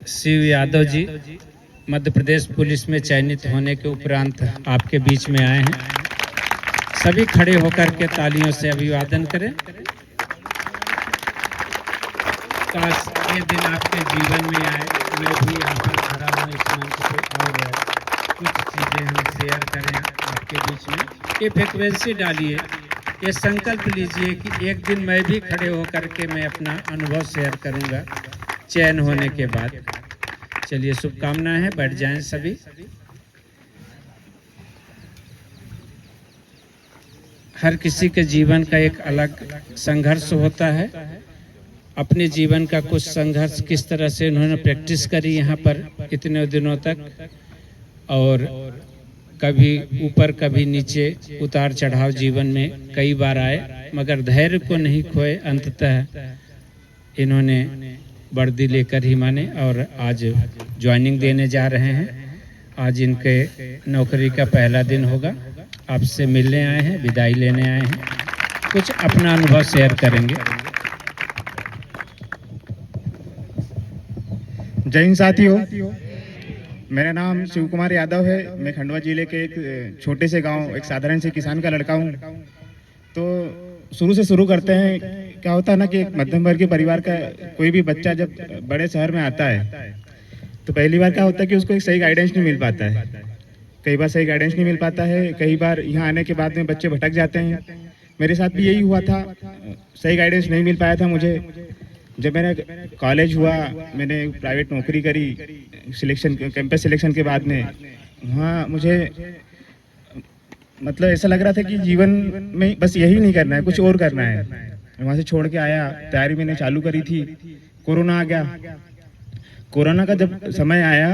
Shiv Yadav ji Madhya Pradesh police में चयनित होने के उपरांत आपके बीच में आए हैं। सभी खड़े होकर के तालियों से अभिवादन करें। काश ये दिन आपके जीवन में आए, मैं भी यहाँ पर खड़ा हूँ इस मंच पे और कुछ चीज़ें हम शेयर करें आपके बीच में। ये फ्रिक्वेंसी डालिए, ये संकल्प लीजिए कि एक दिन मैं भी खड़े होकर के मैं अपना अनुभव शेयर करूँगा चयन होने के बाद। चलिए, शुभकामनाएं हैं, बैठ जाएं सभी। हर किसी के जीवन का एक अलग संघर्ष होता है। अपने जीवन का कुछ संघर्ष किस तरह से उन्होंने प्रैक्टिस करी यहाँ पर इतने दिनों तक, और कभी ऊपर कभी नीचे, उतार चढ़ाव जीवन में कई बार आए, मगर धैर्य को नहीं खोए। अंततः इन्होंने वर्दी लेकर ही माने और आज ज्वाइनिंग देने जा रहे हैं। आज इनके नौकरी का पहला दिन होगा। आपसे मिलने आए हैं, विदाई लेने आए हैं, कुछ अपना अनुभव शेयर करेंगे। जय हिंद साथियों, मेरा नाम शिव कुमार यादव है। मैं खंडवा जिले के एक छोटे से गांव, एक साधारण से किसान का लड़का हूं। तो शुरू से शुरू करते हैं। क्या होता है ना कि एक मध्यम वर्ग के परिवार का कोई भी बच्चा जब बड़े शहर में आता है तो पहली बार क्या होता है कि उसको एक सही गाइडेंस नहीं मिल पाता है। कई बार सही गाइडेंस नहीं मिल पाता है, कई बार यहाँ आने के बाद में बच्चे भटक जाते हैं। मेरे साथ भी यही हुआ था, सही गाइडेंस नहीं मिल पाया था मुझे। जब मेरा कॉलेज हुआ, मैंने प्राइवेट नौकरी करी, सिलेक्शन कैंपस सिलेक्शन के बाद में वहाँ मुझे मतलब ऐसा लग रहा था कि जीवन में बस यही नहीं करना है, कुछ और करना है। वहाँ से छोड़ के आया, तैयारी मैंने चालू करी थी, कोरोना आ गया। कोरोना का जब समय आया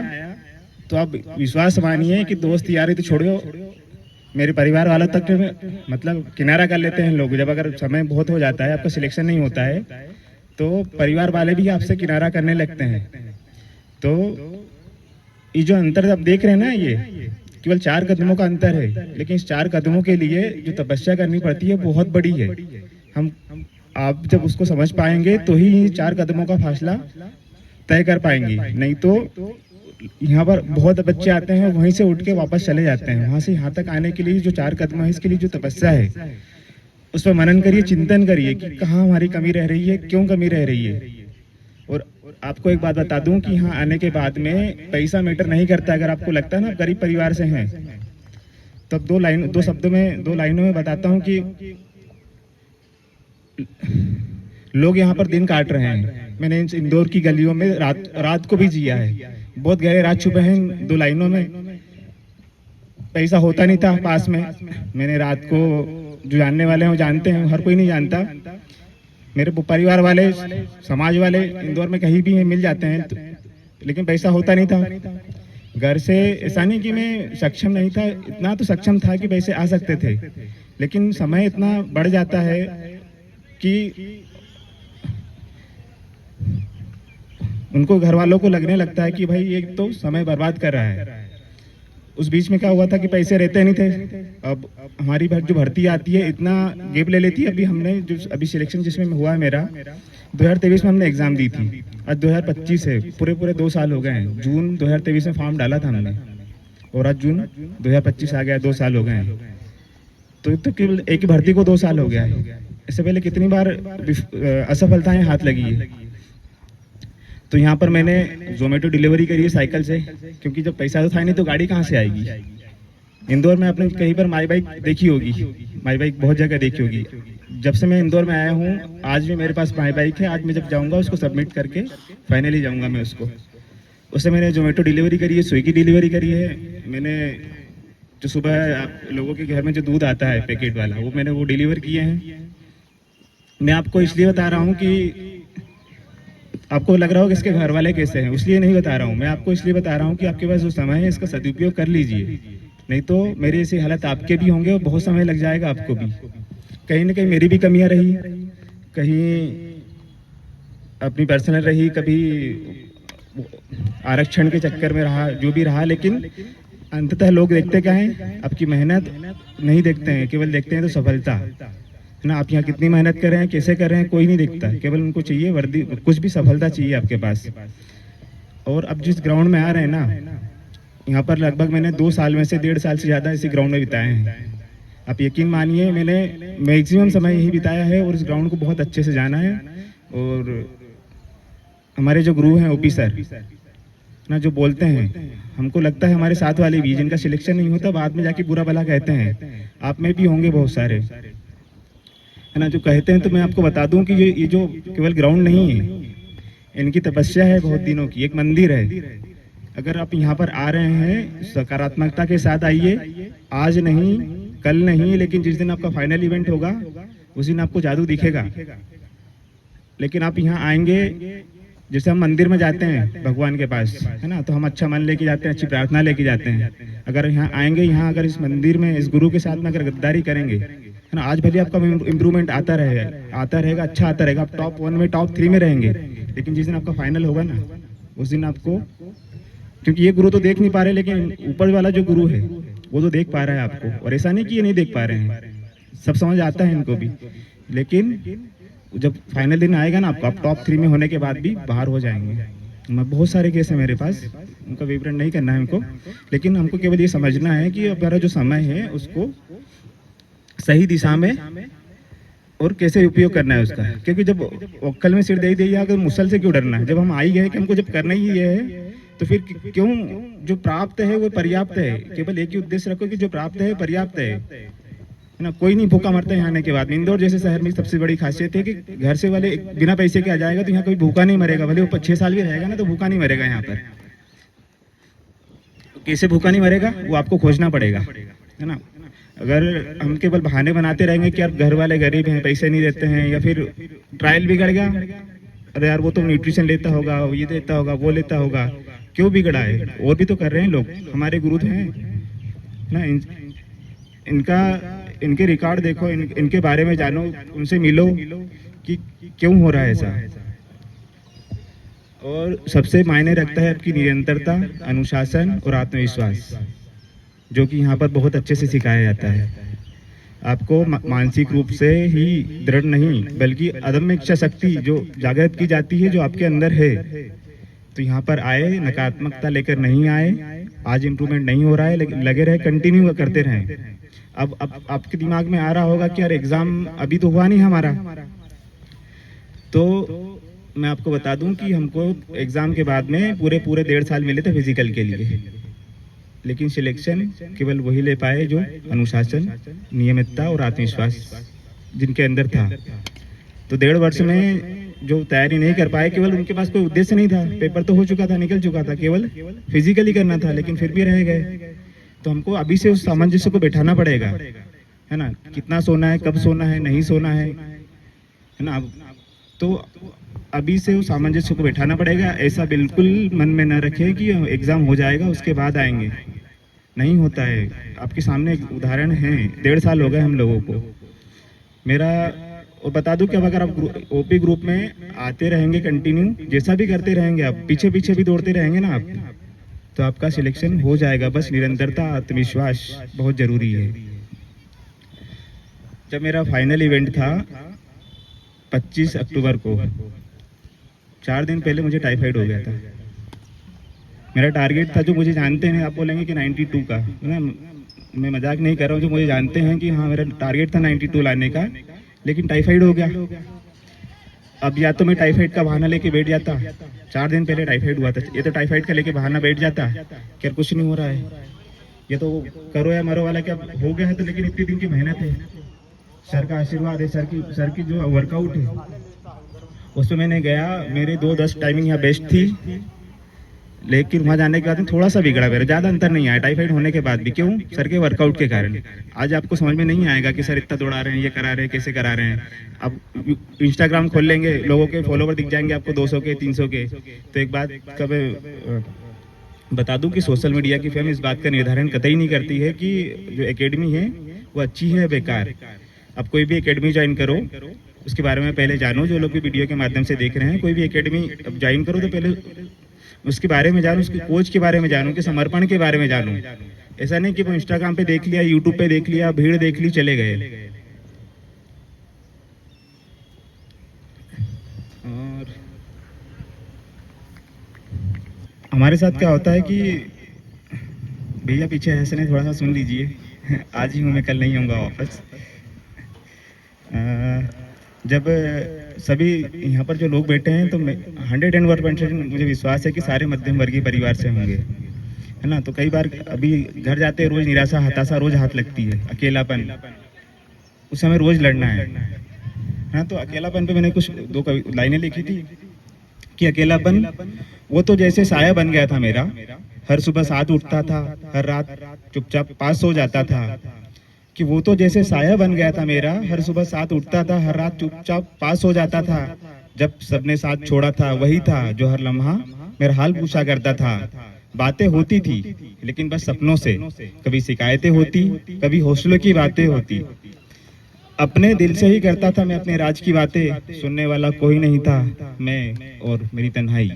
तो आप विश्वास मानिए कि दोस्त यारी तो छोड़ो, मेरे परिवार वालों तक मतलब किनारा कर लेते हैं लोग। जब अगर समय बहुत हो जाता है, आपका सिलेक्शन नहीं होता है, तो परिवार वाले भी आपसे किनारा करने लगते हैं। तो ये जो अंतर आप देख रहे हैं ना, ये केवल 4 कदमों का अंतर है, लेकिन इस 4 कदमों के लिए जो तपस्या करनी पड़ती है बहुत बड़ी है। आप जब उसको समझ पाएंगे तो ही 4 कदमों का फासला तय कर पाएंगे। नहीं तो यहाँ पर बहुत बच्चे आते हैं, वहीं से उठ के वापस चले जाते हैं। वहां से यहाँ तक आने के लिए जो 4 कदम है, इसके लिए जो तपस्या है, उस पर मनन करिए, चिंतन करिए कि कहाँ हमारी कमी रह रही है, क्यों कमी रह रही है। और आपको एक बात बता दूं कि यहाँ आने के बाद में पैसा मैटर नहीं करता। अगर आपको लगता है ना गरीब परिवार से हैं, तब 2 शब्दों में 2 लाइनों में बताता हूँ कि लोग यहाँ पर दिन काट रहे हैं। मैंने इंदौर की गलियों में रात को भी जिया है। बहुत गहरे रात छुपे हैं 2 लाइनों में। पैसा होता नहीं था पास में। मैंने रात को, जो जानने वाले हैं वो जानते हैं, हर कोई नहीं जानता। मेरे परिवार वाले, समाज वाले इंदौर में कहीं भी मिल जाते हैं लेकिन पैसा होता नहीं था घर से। ऐसा नहीं कि मैं सक्षम नहीं था, इतना तो सक्षम था कि पैसे आ सकते थे, लेकिन समय इतना बढ़ जाता है कि उनको, घर वालों को लगने लगता है कि भाई ये तो समय बर्बाद कर रहा है। उस बीच में क्या हुआ था कि पैसे रहते नहीं थे। अब हमारी जो भर्ती आती है, इतना गैप ले लेती है। अभी हमने जो अभी सिलेक्शन जिसमें हुआ है मेरा, 2023 में हमने एग्जाम दी थी, आज 2025 है, पूरे 2 साल हो गए हैं। जून 2023 में फॉर्म डाला था हमने और आज जून 2025 आ गया, 2 साल हो गए हैं। तो केवल एक ही भर्ती को 2 साल हो गया है। इससे पहले कितनी बार असफलताएं हाथ लगी है। तो यहाँ पर मैंने जोमेटो डिलीवरी करी है साइकिल से, क्योंकि जब पैसा तो था नहीं तो गाड़ी कहाँ से आएगी। इंदौर में आपने कहीं पर माई बाइक देखी होगी, माई बाइक बहुत जगह देखी होगी। जब से मैं इंदौर में आया हूँ, आज भी मेरे पास माई बाइक है। आज मैं जब जाऊँगा उसको सबमिट करके फाइनली जाऊँगा मैं उसको। उससे मैंने जोमेटो डिलीवरी करी है, स्विगी डिलीवरी करी है। मैंने जो सुबह आप लोगों के घर में जो दूध आता है पैकेट वाला, वो मैंने वो डिलीवर किए हैं। मैं आपको इसलिए बता रहा हूँ कि आपको लग रहा हो कि इसके घर वाले कैसे हैं, इसलिए नहीं बता रहा हूँ। मैं आपको इसलिए बता रहा हूँ कि आपके पास जो समय है इसका सदुपयोग कर लीजिए, नहीं तो मेरी ऐसी हालत आपके भी होंगे और बहुत समय लग जाएगा आपको भी। कहीं ना कहीं मेरी भी कमियां रही, कहीं अपनी पर्सनल रही, कभी आरक्षण के चक्कर में रहा, जो भी रहा। लेकिन अंततः लोग देखते क्या हैं, आपकी मेहनत नहीं देखते हैं, केवल देखते हैं तो सफलता। ना आप यहाँ कितनी मेहनत कर रहे हैं, कैसे कर रहे हैं, कोई नहीं देखता। केवल उनको चाहिए वर्दी, कुछ भी सफलता चाहिए आपके पास। और अब जिस ग्राउंड में आ रहे हैं ना, यहाँ पर लगभग मैंने 2 साल में से 1.5 साल से ज़्यादा इसी ग्राउंड में बिताए हैं। आप यकीन मानिए, मैंने मैक्सिमम समय यही बिताया है और इस ग्राउंड को बहुत अच्छे से जाना है। और हमारे जो गुरु हैं ओपी सर ना, जो बोलते हैं, हमको लगता है हमारे साथ वाले भी जिनका सिलेक्शन नहीं होता बाद में जाके बुरा भला कहते हैं, आप में भी होंगे बहुत सारे, है ना, जो कहते हैं। तो मैं आपको बता दूं कि ये जो केवल ग्राउंड नहीं है, इनकी तपस्या है बहुत दिनों की, एक मंदिर है। अगर आप यहाँ पर आ रहे हैं सकारात्मकता के साथ आइए, आज नहीं कल नहीं, लेकिन जिस दिन आपका फाइनल इवेंट होगा उस दिन आपको जादू दिखेगा। लेकिन आप यहाँ आएंगे, जैसे हम मंदिर में जाते हैं भगवान के पास, है ना, तो हम अच्छा मन लेके जाते हैं, अच्छी प्रार्थना लेके जाते हैं। अगर यहाँ आएंगे, यहाँ अगर इस मंदिर में इस गुरु के साथ में अगर गद्दारी करेंगे, है ना, आज भले आपका इम्प्रूवमेंट आता रहेगा, अच्छा आता रहेगा, आप टॉप 1 में टॉप 3 में रहेंगे, लेकिन जिस दिन आपका फाइनल होगा ना, उस दिन आपको, क्योंकि ये गुरु तो देख नहीं पा रहे, लेकिन ऊपर वाला जो गुरु है वो तो देख पा रहा है आपको। और ऐसा नहीं कि ये नहीं देख पा रहे हैं, सब समझ आता है इनको भी, लेकिन जब फाइनल दिन आएगा ना आपको, आप टॉप 3 में होने के बाद भी बाहर हो जाएंगे। मैं बहुत सारे केस है मेरे पास, उनका विवरण नहीं करना है हमको, लेकिन हमको केवल ये समझना है कि हमारा जो समय है उसको सही दिशा में और कैसे उपयोग करना है उसका। क्योंकि जब ओक्कल में सिर दे दिया, अगर मुसल से क्यों डरना है, जब हम आ ही गए कि हमको जब करना ही ये है, तो फिर क्यों, जो प्राप्त है वो पर्याप्त है। केवल एक ही उद्देश्य रखो कि जो प्राप्त है पर्याप्त है ना। कोई नहीं भूखा मरता है यहाँ आने के बाद। इंदौर जैसे शहर में सबसे बड़ी खासियत है कि घर से वाले बिना पैसे के आ जाएगा तो यहाँ कोई भूखा नहीं मरेगा, भले वो 6 साल भी रहेगा ना तो भूखा नहीं मरेगा यहाँ पर। कैसे भूखा नहीं मरेगा, वो आपको खोजना पड़ेगा, है ना। अगर हम केवल बहाने बनाते रहेंगे कि यार घर वाले गरीब हैं, पैसे नहीं देते हैं, या फिर ट्रायल बिगड़ गया, अरे यार वो तो न्यूट्रिशन लेता होगा, ये देता होगा, वो लेता होगा, क्यों बिगड़ा है, और भी तो कर रहे हैं लोग, हमारे गुरु तो हैं ना। इनका इनके रिकॉर्ड देखो, इनके बारे में जानो, उनसे मिलो कि क्यों हो रहा है ऐसा। और सबसे मायने रखता है आपकी निरंतरता, अनुशासन और आत्मविश्वास, जो कि यहाँ पर बहुत अच्छे से सिखाया जाता है। आपको मानसिक रूप से ही दृढ़ नहीं, बल्कि अदम्य इच्छा शक्ति जो जागृत की जाती है, जो आपके अंदर है। तो यहाँ पर आए, नकारात्मकता लेकर नहीं आए। आज इम्प्रूवमेंट नहीं हो रहा है, लेकिन लगे रहे, कंटिन्यू करते रहें। अब आपके दिमाग में आ रहा होगा कि यार एग्जाम अभी तो हुआ नहीं हमारा, तो मैं आपको बता दूं कि हमको एग्जाम के बाद में पूरे 1.5 साल मिले थे फिजिकल के लिए, लेकिन सिलेक्शन केवल वही ले पाए जो अनुशासन, नियमितता और आत्मविश्वास जिनके अंदर था। तो 1.5 वर्ष में जो तैयारी नहीं कर पाए, केवल उनके पास कोई उद्देश्य नहीं था, पेपर तो हो चुका था, निकल चुका था, केवल फिजिकली करना था, लेकिन फिर भी रह गए। तो हमको अभी से उस सामंजस्य को बैठाना पड़ेगा, है ना, कितना सोना है, कब सोना है, नहीं सोना है ना। तो अभी से उस सामंजस्य को बैठाना पड़ेगा। ऐसा बिल्कुल मन में न रखें कि एग्जाम हो जाएगा उसके बाद आएंगे, नहीं होता है। आपके सामने एक उदाहरण है, 1.5 साल हो गए हम लोगों को मेरा। और बता दूं कि अब अगर आप ओपी ग्रुप में आते रहेंगे, कंटिन्यू जैसा भी करते रहेंगे, आप पीछे पीछे भी दौड़ते रहेंगे ना आप, तो आपका सिलेक्शन हो जाएगा। बस निरंतरता, आत्मविश्वास बहुत जरूरी है। जब मेरा फाइनल इवेंट था 25 अक्टूबर को, 4 दिन पहले मुझे टाइफाइड हो गया था। मेरा टारगेट था, जो मुझे जानते हैं, आप बोलेंगे कि 92 का, मैं मजाक नहीं कर रहा हूँ, जो मुझे जानते हैं कि हाँ मेरा टारगेट था 92 लाने का, लेकिन टाइफाइड हो गया। अब या तो मैं टाइफाइड का बहाना लेके बैठ जाता, 4 दिन पहले टाइफाइड हुआ था, ये तो टाइफाइड का लेके बहाना बैठ जाता क्या कुछ नहीं हो रहा है, ये तो करो या मरो वाला, क्या हो गया है। तो लेकिन इतने दिन की मेहनत है, सर का आशीर्वाद है, सर की जो वर्कआउट है उसमें मैंने गया। मेरे 2:10 टाइमिंग यहाँ बेस्ट थी, लेकिन वहाँ जाने के बाद में थोड़ा सा बिगड़ा मेरा, ज़्यादा अंतर नहीं आया टाइफाइड होने के बाद भी। क्यों? सर के वर्कआउट के कारण। आज आपको समझ में नहीं आएगा कि सर इतना दौड़ा रहे हैं, ये करा रहे हैं, कैसे करा रहे हैं। अब इंस्टाग्राम खोल लेंगे, लोगों के फॉलोवर दिख जाएंगे आपको 200 के, 300 के। तो एक बात कब बता दूं कि सोशल मीडिया की फेम इस बात का निर्धारण कतई नहीं करती है कि जो एकेडमी है वो अच्छी है बेकार। अब कोई भी एकेडमी ज्वाइन करो, उसके बारे में पहले जानो। जो लोग भी वीडियो के माध्यम से देख रहे हैं, कोई भी एकेडमी अब ज्वाइन करो तो पहले उसके बारे में जानो, उसके कोच के बारे में जानो, उसके समर्पण के बारे में जानो। ऐसा नहीं कि वो इंस्टाग्राम पे देख लिया, यूट्यूब पे देख लिया, भीड़ देख ली, चले गए। और हमारे साथ क्या होता है कि भैया पीछे हंस रहे, थोड़ा सा सुन लीजिए। आज ही हूँ मैं, कल नहीं आऊँगा वापस। जब सभी यहाँ पर जो लोग बैठे हैं तो 101% मुझे विश्वास है कि सारे मध्यम वर्गीय परिवार से होंगे, है ना। तो कई बार अभी घर जाते रोज निराशा हताशा रोज हाथ लगती है, अकेलापन, उस समय रोज लड़ना है। हाँ, तो अकेलापन पे मैंने कुछ दो लाइनें लिखी थी कि अकेलापन वो तो जैसे साया बन गया था मेरा, हर सुबह साथ उठता था, हर रात चुपचाप पास सो जाता था। कि वो तो जैसे साया बन गया था मेरा, हर सुबह साथ उठता था, हर रात चुपचाप पास हो जाता था। जब सबने साथ छोड़ा था वही था जो हर लम्हा मेरा हाल पूछा करता था। बातें होती थी लेकिन बस सपनों से, कभी शिकायतें होती, कभी हौसलों की बातें होती। अपने दिल से ही करता था मैं अपने राज की बातें, सुनने वाला कोई नहीं था, मैं और मेरी तन्हाई।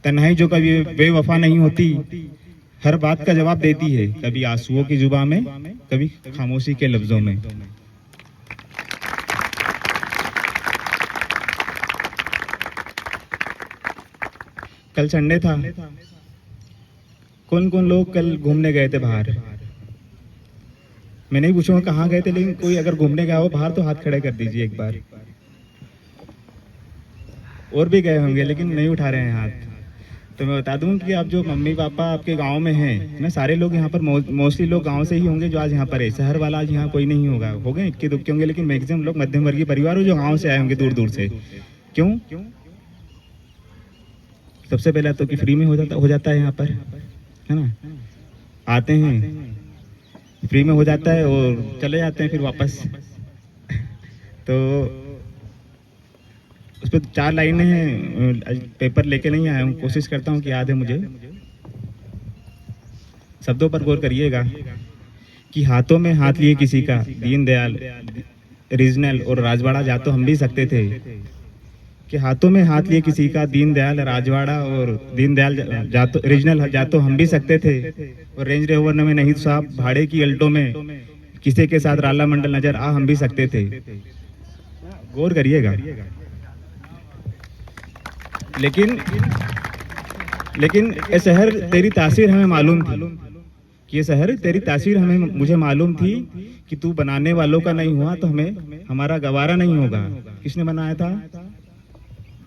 तन्हाई जो कभी बेवफा नहीं होती, हर बात का जवाब देती है, कभी आंसुओं की जुबान में, कभी खामोशी के लफ्जों में। कल संडे था, कौन कौन लोग कल घूमने गए थे बाहर? मैं नहीं पूछूंगा कहाँ गए थे, लेकिन कोई अगर घूमने गया हो बाहर तो हाथ खड़े कर दीजिए एक बार। और भी गए होंगे लेकिन नहीं उठा रहे हैं हाथ। तो मैं बता दूं कि आप जो मम्मी पापा आपके गांव में हैं ना, सारे लोग यहाँ पर मोस्टली लोग गांव से ही होंगे जो आज यहाँ पर है। शहर वाला आज यहाँ कोई नहीं होगा, हो गए इक्के दुक्के होंगे, लेकिन मैक्सिमम लोग मध्यम वर्गीय परिवार हो जो गांव से आए होंगे दूर दूर से। क्यों? सबसे पहला तो कि फ्री में हो जाता है यहाँ पर, है ना। आते हैं फ्री में हो जाता है और चले जाते हैं फिर वापस। तो उस पर 4 लाइनें हैं, पेपर लेके नहीं आया हूँ, कोशिश करता हूँ कि याद है मुझे। शब्दों पर गौर करिएगा कि हाथों में हाथ लिए किसी का, दीनदयाल, रीजनल और राजवाड़ा जा तो हम भी सकते थे। कि हाथों में हाथ लिए किसी का, दीनदयाल, राजवाड़ा और दीनदयाल जा तो रीजनल जा तो हम भी सकते थे। और रेंज रोवर में नहीं साहब, भाड़े की अल्टो में किसी के साथ राला मंडल नजर आ हम भी सकते थे। गौर करिएगा। लेकिन ये शहर तेरी तासीर हमें मालूम थी, कि ये शहर तेरी तासीर मुझे मालूम थी कि तू बनाने वालों का नहीं हुआ तो हमें हमारा गवारा नहीं होगा। किसने बनाया था?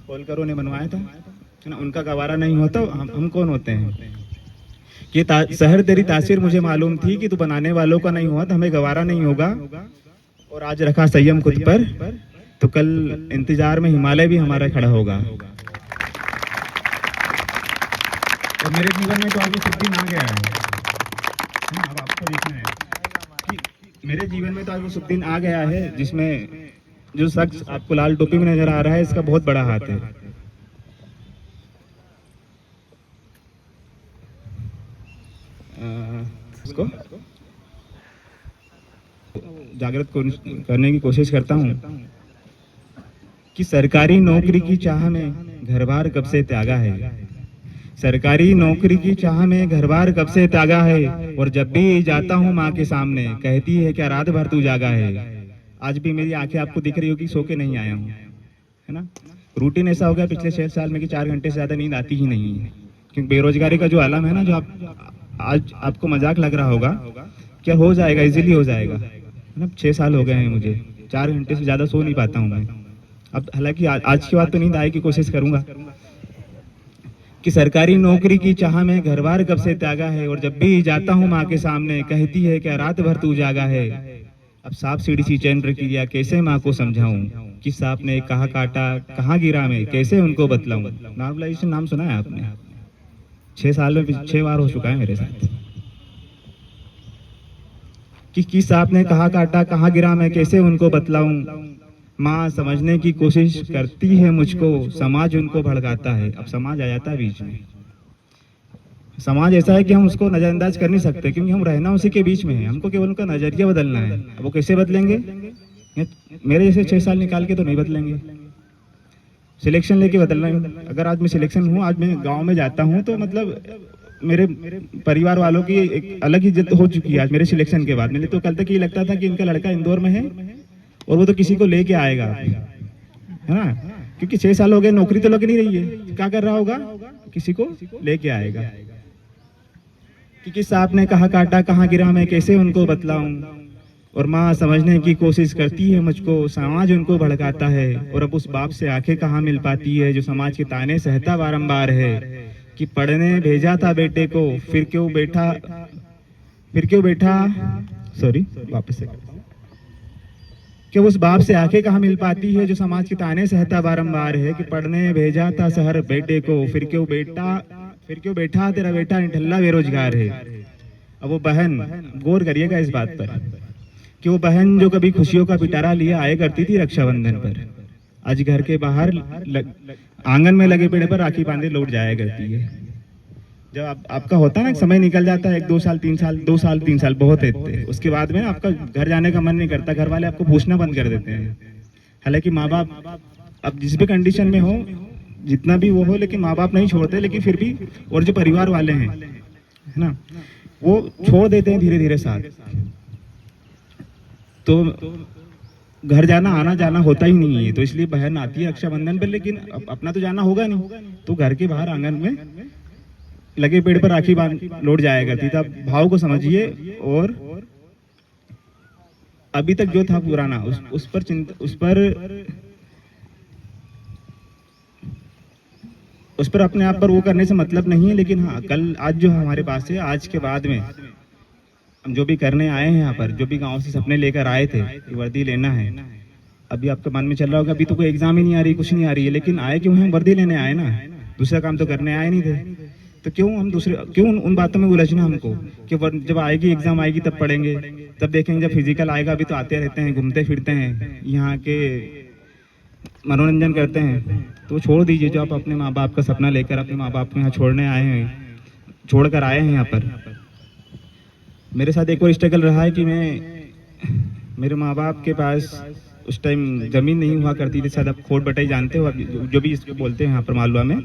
होलकरों ने बनवाया था, है ना। उनका गवारा नहीं हुआ तो हम कौन होते हैं? कि शहर तेरी तासीर मुझे मालूम थी कि तू बनाने वालों का नहीं हुआ तो हमें गवारा नहीं होगा। और आज रखा संयम खुद पर तो कल इंतजार में हिमालय भी हमारा खड़ा होगा। और मेरे जीवन में तो आज वो दिन आ गया है। अब आपको देखना है कि मेरे जीवन में तो आज वो दिन आ गया है जिसमें जो शख्स आपको लाल टोपी में नजर आ रहा है, इसका बहुत बड़ा हाथ है। इसको जागृत करने की कोशिश करता हूँ कि सरकारी नौकरी की चाह में घर बार कब से त्यागा है। सरकारी नौकरी की चाह में घर बार कब से त्यागा है। और जब भी जाता हूँ माँ के सामने, कहती है क्या रात भर तू जागा है। आज भी मेरी आंखें आपको दिख रही होगी, सो के नहीं आया हूँ, है ना। रूटीन ऐसा हो गया पिछले 6 साल में कि 4 घंटे से ज्यादा नींद आती ही नहीं है। क्योंकि बेरोजगारी का जो आलम है ना, जो आज आपको मजाक लग रहा होगा, क्या हो जाएगा, इजीली हो जाएगा, है ना। 6 साल हो गए हैं मुझे, 4 घंटे से ज्यादा सो नहीं पाता हूँ मैं। अब हालांकि आज की बात तो नींद आए की कोशिश करूंगा। कि सरकारी नौकरी की चाह में घर बार कब से त्यागा है। और जब भी जाता हूँ माँ के सामने, कहती है क्या रात भर तू जागा है। अब सांप सीढ़ी सी चैन प्रक्रिया कैसे माँ को समझाऊं, कि सांप ने कहाँ काटा कहाँ गिरा, मैं कैसे उनको बतलाऊं। नॉर्मलाइजेशन नाम सुना है आपने? 6 साल में 6 बार हो चुका है मेरे साथ। कि सांप ने कहाँ काटा कहाँ गिरा, मैं कैसे उनको बतलाऊं। माँ समझने की कोशिश करती है मुझको, समाज उनको भड़काता है। अब समाज आ जाता है बीच में। समाज ऐसा है कि हम उसको नजरअंदाज कर नहीं सकते, क्योंकि हम रहना उसी के बीच में है। हमको केवल उनका नजरिया बदलना है। अब वो कैसे बदलेंगे? मेरे जैसे 6 साल निकाल के तो नहीं बदलेंगे, सिलेक्शन लेके बदलना है। अगर आज मैं सिलेक्शन हूँ, आज मैं गांव में जाता हूँ, तो मतलब मेरे परिवार वालों की एक अलग ही इज्जत हो चुकी है आज मेरे सिलेक्शन के बाद। मुझे तो कल तक ये लगता था कि इनका लड़का इंदौर में है और वो तो किसी को लेके आएगा, है ना। क्योंकि 6 साल हो गए, नौकरी तो लग नहीं रही है, क्या कर रहा होगा, किसी को लेके आएगा कि किस सांप ने कहाँ काटा, कहाँ गिरा, मैं कैसे उनको बतलाऊं। और माँ समझने की कोशिश करती है मुझको, समाज उनको भड़काता है। और अब उस बाप से आंखें कहाँ मिल पाती है जो समाज के ताने सहता बारंबार है कि पढ़ने भेजा था बेटे को, फिर क्यों बैठा सॉरी वापस से, कि उस बाप से आंखें कहाँ मिल पाती है जो समाज के ताने सहता बारंबार है कि पढ़ने भेजा था शहर बेटे को, फिर क्यों बैठा तेरा बेटा निठल्ला बेरोजगार है। अब वो बहन, गौर करिएगा इस बात पर, कि वो बहन जो कभी खुशियों का पिटारा लिए आया करती थी रक्षाबंधन पर, आज घर के बाहर आंगन में लगे पेड़ पर राखी बांधे लौट जाया करती है। जब आपका होता है ना, समय निकल जाता है 1-2 साल 3 साल, 2 साल 3 साल बहुत है, उसके बाद में आपका घर जाने का मन नहीं करता, घर वाले आपको पूछना बंद कर देते हैं। हालांकि माँ बाप अब जिस भी कंडीशन में हो, जितना भी वो हो, लेकिन माँ बाप नहीं छोड़ते, लेकिन फिर भी और जो परिवार वाले हैं, है ना, वो छोड़ देते हैं धीरे धीरे साथ। तो घर जाना आना जाना होता ही नहीं है, तो इसलिए बहन आती है रक्षाबंधन पर, लेकिन अपना तो जाना होगा नहीं, तो घर के बाहर आंगन में लगे पेड़ पर राखी बांध लौट जाया करती था। भाव को समझिए। और अभी तक जो था पुराना उस पर अपने आप पर वो करने से मतलब नहीं है, लेकिन हाँ कल आज जो हमारे पास है, आज के बाद में हम जो भी करने आए हैं यहाँ पर, जो भी गांव से सपने लेकर आए थे कि वर्दी लेना है, अभी आपके मन में चल रहा होगा अभी तो कोई एग्जाम ही नहीं आ रही, कुछ नहीं आ रही है, लेकिन आए क्यों हैं, वर्दी लेने आए ना, दूसरा काम तो करने आए नहीं थे। तो क्यों उन बातों में उलझना हमको, कि जब आएगी एग्जाम आएगी तब पढ़ेंगे, तब देखेंगे, जब फिजिकल आएगा अभी तो आते रहते हैं, घूमते फिरते हैं, यहाँ के मनोरंजन करते हैं। तो छोड़ दीजिए, जो आप अपने माँ बाप का सपना लेकर अपने माँ बाप को यहाँ छोड़ने आए हैं, छोड़ कर आए हैं यहाँ पर। मेरे साथ एक और स्ट्रगल रहा है कि मेरे माँ बाप के पास उस टाइम जमीन नहीं हुआ करती थी, शायद आप खोट बटाई जानते हो, जो भी इसको बोलते हैं यहाँ पर मालवा में,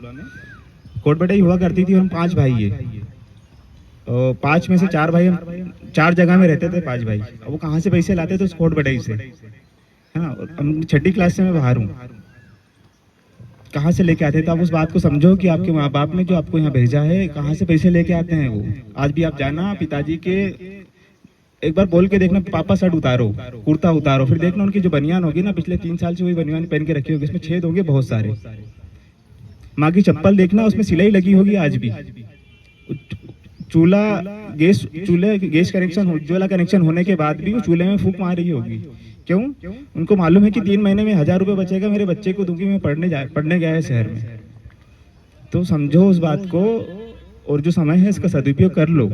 कोट बटाई हुआ करती थी। हम 5 भाई है, और 5 में से 4 भाई, 4 जगह में रहते थे 5 भाई। अब वो कहाँ से पैसे लाते थे उस कोट बटाई से, है ना। हम 6ठी क्लास से मैं बाहर हूँ, कहाँ से लेके आते थे। आप उस बात को समझो कि आपके माँ बाप ने जो आपको यहाँ भेजा है, कहाँ से पैसे लेके आते हैं वो। आज भी आप जाना पिताजी के, एक बार बोल के देखना, पापा शर्ट उतारो, कुर्ता उतारो, फिर देखना उनकी जो बनियान होगी ना, पिछले 3 साल से वही बनियान पहन के रखी होगी, उसमें छेद होंगे बहुत सारे। माँ की चप्पल देखना, उसमें सिलाई लगी होगी आज भी। गैस कनेक्शन, उज्ज्वला कनेक्शन होने के बाद भी वो चूल्हे में फूंक मार रही होगी। क्यों? उनको मालूम है कि 3 महीने में 1000 रुपये बचेगा, मेरे बच्चे को दूंगी, मैं पढ़ने गया है शहर में। तो समझो उस बात को, और जो समय है इसका सदुपयोग कर लो,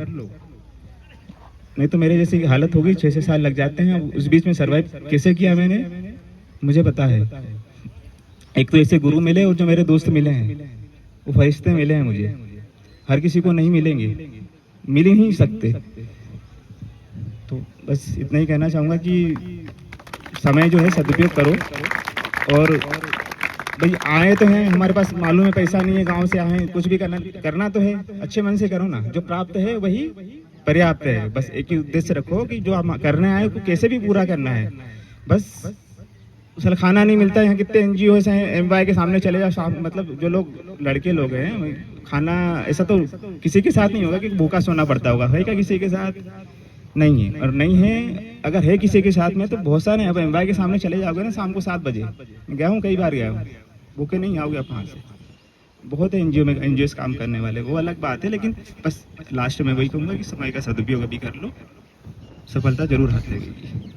नहीं तो मेरे जैसी हालत होगी, 6-6 साल लग जाते हैं। उस बीच में सर्वाइव कैसे किया मैंने, मुझे पता है। एक तो ऐसे गुरु मिले, और जो मेरे दोस्त मिले हैं वो फरिश्ते मिले हैं मुझे, हर किसी को नहीं मिलेंगे, मिल ही नहीं सकते। तो बस इतना ही कहना चाहूँगा कि समय जो है सदुपयोग करो। और भाई आए तो हैं, हमारे पास मालूम है पैसा नहीं है, गांव से आए, कुछ भी करना तो है, अच्छे मन से करो ना, जो प्राप्त है वही पर्याप्त है। बस एक ही उद्देश्य रखो कि जो आप करने आए को कैसे भी पूरा करना है। बस सल खाना नहीं मिलता, यहाँ कितने NGO हैं, MY के सामने चले जाओ, मतलब जो लोग लड़के लोग हैं, खाना ऐसा तो किसी के साथ नहीं होगा कि भूखा सोना पड़ता होगा, है क्या किसी के साथ? नहीं है। और नहीं है, अगर है किसी के साथ में तो बहुत सारे। अब MY के सामने चले जाओगे ना शाम को 7 बजे, गया हूँ, कई बार गया हूँ, भूखे नहीं आओगे आप वहाँ से। बहुत है NGO में, NGOs काम करने वाले, वो अलग बात है। लेकिन बस लास्ट में वही कहूँगा कि समय का सदुपयोग अभी कर लो, सफलता जरूर हाथ लगेगी।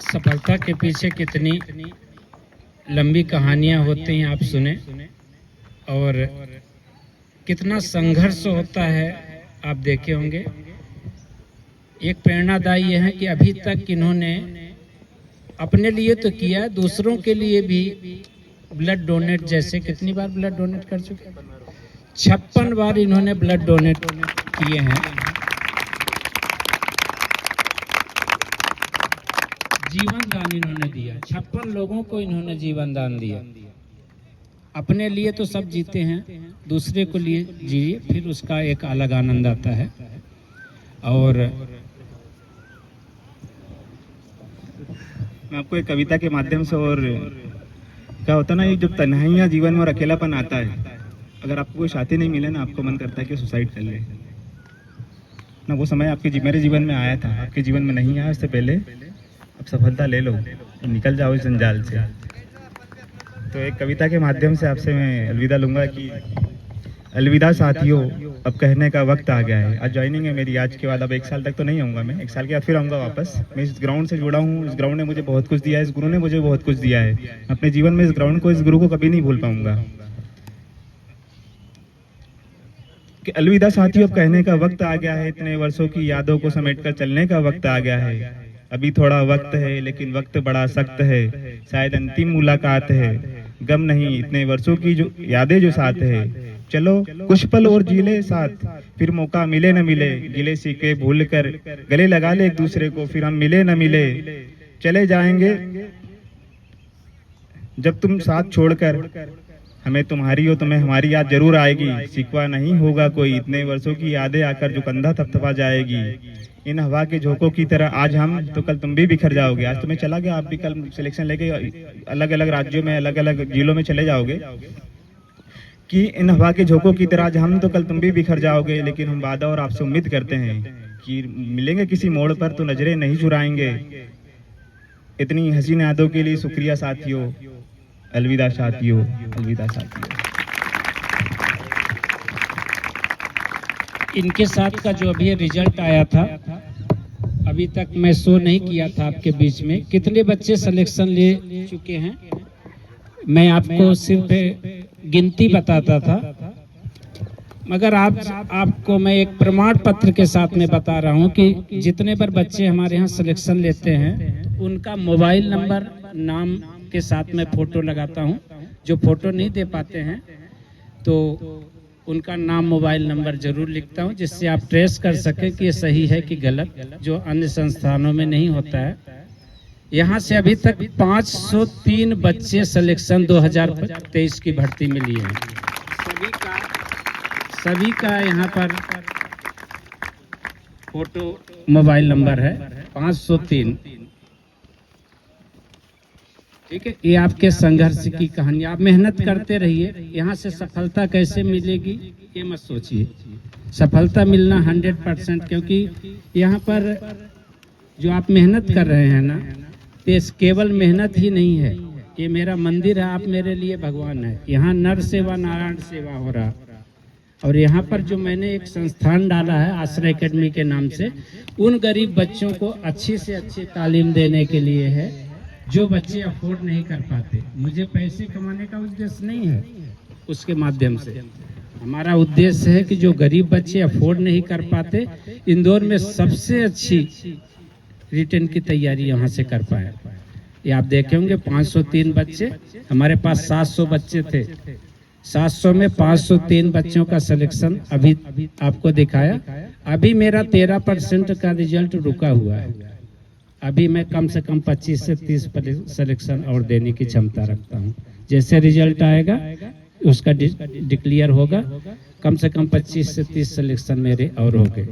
सफलता के पीछे कितनी लंबी कहानियां होती हैं आप सुने, और कितना संघर्ष होता है आप देखे होंगे। एक प्रेरणादायी यह है कि अभी तक इन्होंने अपने लिए तो किया, दूसरों के लिए भी ब्लड डोनेट, जैसे कितनी बार ब्लड डोनेट कर चुके, 56 बार इन्होंने ब्लड डोनेट किए हैं। जीवन दान इन्होंने दिया, 56 लोगों को इन्होंने जीवन दान दिया। अपने लिए तो सब जीते हैं, दूसरे को लिए जिए, फिर उसका एक अलग आनंद आता है। और मैं आपको एक कविता के माध्यम से, और क्या होता है ना, ये जब तन्हाइयाँ जीवन में और अकेलापन आता है, अगर आपको कोई साथी नहीं मिले ना, आपको मन करता है कि सुसाइड कर ले ना। वो समय आपके मेरे जीवन में आया था, आपके जीवन में नहीं आया, उससे पहले अब सफलता ले लो और निकल जाओ इस जंजाल से। तो एक कविता के माध्यम से आपसे मैं अलविदा लूँगा कि अलविदा साथियों, अब कहने का वक्त आ गया है। आज ज्वाइनिंग है मेरी, आज के बाद अब 1 साल तक तो नहीं आऊँगा मैं, 1 साल के बाद फिर आऊँगा वापस। मैं इस ग्राउंड से जुड़ा हूँ, इस ग्राउंड ने मुझे बहुत कुछ दिया है, इस गुरु ने मुझे बहुत कुछ दिया है। अपने जीवन में इस ग्राउंड को, इस गुरु को कभी नहीं भूल पाऊँगा। कि अलविदा साथियों, अब कहने का वक्त आ गया है, इतने वर्षों की यादों को समेटकर चलने का वक्त आ गया है। अभी थोड़ा वक्त है लेकिन वक्त बड़ा सख्त है, शायद अंतिम मुलाकात है, गम नहीं इतने वर्षों की जो यादें जो साथ है। चलो कुछ पल और जी ले साथ, फिर मौका मिले न मिले, गिले सीके भूल कर गले लगा ले एक दूसरे को, फिर हम मिले न मिले। चले जाएंगे जब तुम साथ छोड़कर, हमें तुम्हारी हो तुम्हें हमारी याद जरूर आएगी। शिकवा नहीं होगा कोई, इतने वर्षों की यादें आकर जो कंधा थपथपा जाएगी। इन हवा के झोंकों की तरह आज हम तो कल तुम भी बिखर जाओगे। आज तुम्हें चला गया, आप भी कल सिलेक्शन लेके अलग अलग राज्यों में, अलग अलग जिलों में चले जाओगे। कि इन हवा के झोंकों की तरह आज हम तो कल तुम भी बिखर जाओगे। लेकिन हम वादा और आपसे उम्मीद करते हैं कि मिलेंगे किसी मोड़ पर तो नजरें नहीं चुराएंगे। इतनी हसीन यादों के लिए शुक्रिया साथियों। अलविदा साथियों, अलविदा साथियों। इनके साथ का जो अभी रिजल्ट आया था, अभी तक मैं शो नहीं किया था आपके बीच में, कितने बच्चे सिलेक्शन ले चुके हैं मैं आपको सिर्फ गिनती बताता था, मगर आपको मैं एक प्रमाण पत्र के साथ में बता रहा हूं कि जितने पर बच्चे हमारे यहाँ सिलेक्शन लेते हैं उनका मोबाइल नंबर नाम के साथ में फोटो लगाता हूं। जो फोटो नहीं दे पाते हैं तो उनका नाम मोबाइल नंबर जरूर लिखता हूं, जिससे आप ट्रेस कर सकें कि ये सही है कि गलत, जो अन्य संस्थानों में नहीं होता है। यहाँ से अभी तक 503 बच्चे सिलेक्शन 2023 की भर्ती में लिए हैं। सभी का यहाँ पर फोटो मोबाइल नंबर है, 503। ठीक है, ये आपके संघर्ष की कहानी। आप मेहनत करते रहिए, यहाँ से सफलता कैसे मिलेगी ये मत सोचिए। सफलता मिलना 100%, क्योंकि यहाँ पर जो आप मेहनत कर रहे हैं ना, ये केवल मेहनत ही नहीं है, ये मेरा मंदिर है, आप मेरे लिए भगवान है। यहाँ नर सेवा नारायण सेवा हो रहा। और यहाँ पर जो मैंने एक संस्थान डाला है आश्रय एकेडमी के नाम से, उन गरीब बच्चों को अच्छी से अच्छी तालीम देने के लिए है जो बच्चे अफोर्ड नहीं कर पाते। मुझे पैसे कमाने का उद्देश्य नहीं है, उसके माध्यम से हमारा उद्देश्य है कि जो गरीब बच्चे अफोर्ड नहीं कर पाते, इंदौर में सबसे अच्छी रिटर्न की तैयारी यहाँ से कर पाए। ये आप देखे होंगे 503 बच्चे, हमारे पास 700 बच्चे थे, 700 में 503 बच्चों का सिलेक्शन अभी आपको दिखाया। अभी मेरा 13% का रिजल्ट रुका हुआ है। अभी मैं कम से कम 25 से 30 सिलेक्शन और देने की क्षमता रखता हूँ। जैसे रिजल्ट आएगा उसका डिक्लेयर होगा, कम से कम 25 से 30 सिलेक्शन मेरे और हो गए।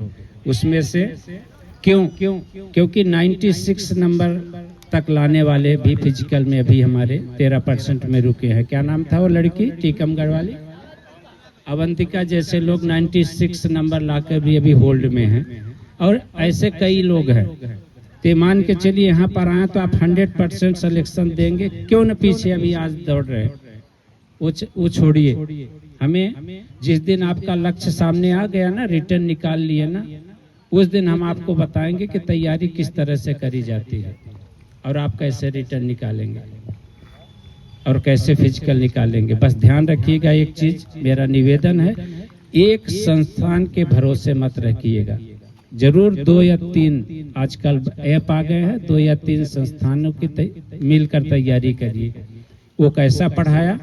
उसमें से क्योंकि 96 नंबर तक लाने वाले भी फिजिकल में अभी हमारे 13% में रुके हैं। क्या नाम था वो लड़की, टीकमगढ़ वाली अवंतिका जैसे लोग 96 नंबर लाकर भी अभी होल्ड में हैं, और ऐसे कई लोग हैं। तो मान के चलिए यहाँ पर आए तो आप 100% सिलेक्शन देंगे, क्यों न पीछे अभी आज दौड़ रहे। वो छोड़िए, हमें जिस दिन आपका लक्ष्य सामने आ गया ना, रिटर्न निकाल लिए ना, उस दिन हम आपको बताएंगे कि तैयारी किस तरह से करी जाती है और आप कैसे रिटर्न निकालेंगे और कैसे फिजिकल निकालेंगे। बस ध्यान रखिएगा एक चीज, मेरा निवेदन है, एक संस्थान के भरोसे मत रखिएगा। जरूर 2 या 3 आजकल ऐप आ गए हैं, 2 या 3 संस्थानों की मिलकर तैयारी करिए। वो कैसा पढ़ाया